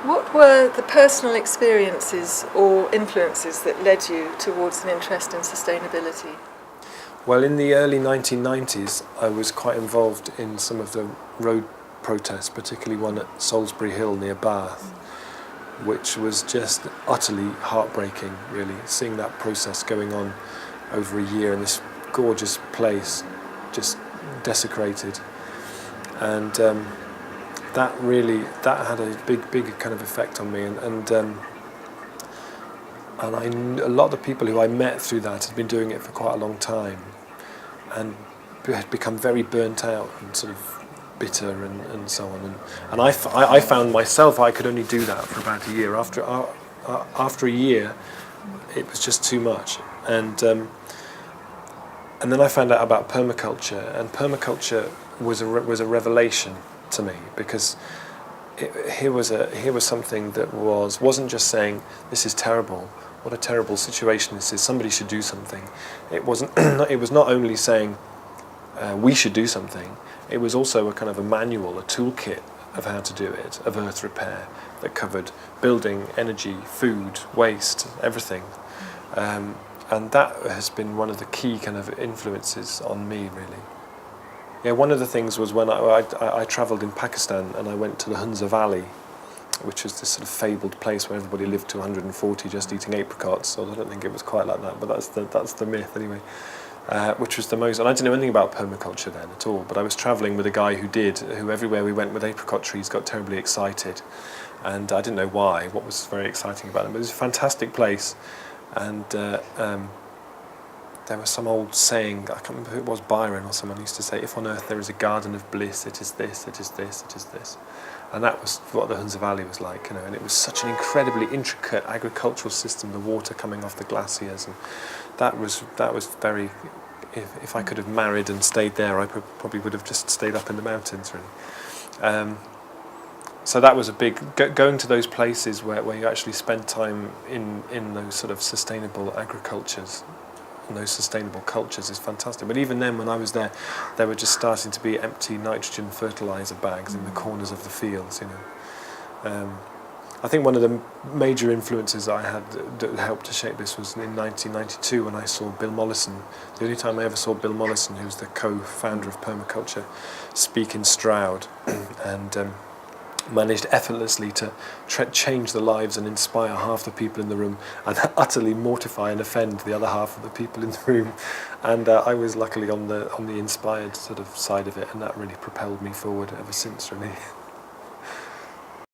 What were the personal experiences or influences that led you towards an interest in sustainability? Well, in the early 1990s, I was quite involved in some of the road protests, particularly one at Salisbury Hill near Bath, which was just utterly heartbreaking, really, seeing that process going on over a year in this gorgeous place, just desecrated. And that had a big kind of effect on me. And a lot of the people who I met through that had been doing it for quite a long time and had become very burnt out and sort of bitter and so on. And I found myself, I could only do that for about a year. After a year, it was just too much. And then I found out about permaculture, and permaculture was a revelation to me, because here was something that wasn't just saying, this is terrible, what a terrible situation this is, somebody should do something. It wasn't. It was not only saying we should do something. It was also a kind of a manual, a toolkit of how to do it, of earth repair, that covered building, energy, food, waste, everything. And that has been one of the key kind of influences on me, really. Yeah, one of the things was when I travelled in Pakistan and I went to the Hunza Valley, which is this sort of fabled place where everybody lived to 140 just eating apricots. So I don't think it was quite like that, but that's the myth anyway. Which was the most, and I didn't know anything about permaculture then at all, but I was travelling with a guy who everywhere we went with apricot trees got terribly excited, and I didn't know why, what was very exciting about it, but it was a fantastic place. And there was some old saying, I can't remember who it was, Byron or someone used to say, if on earth there is a garden of bliss, it is this, it is this, it is this. And that was what the Hunza Valley was like, you know, and it was such an incredibly intricate agricultural system, the water coming off the glaciers, and that was very, if I could have married and stayed there, I probably would have just stayed up in the mountains, really. So that was a big, going to those places where you actually spend time in those sort of sustainable agricultures, and those sustainable cultures is fantastic. But even then, when I was there were just starting to be empty nitrogen fertilizer bags in the corners of the fields, you know. I think one of the major influences I had that helped to shape this was in 1992 when I saw Bill Mollison. The only time I ever saw Bill Mollison, who's the co-founder of permaculture, speak in Stroud, and managed effortlessly to change the lives and inspire half the people in the room and utterly mortify and offend the other half of the people in the room. And I was luckily on the inspired sort of side of it, and that really propelled me forward ever since, really.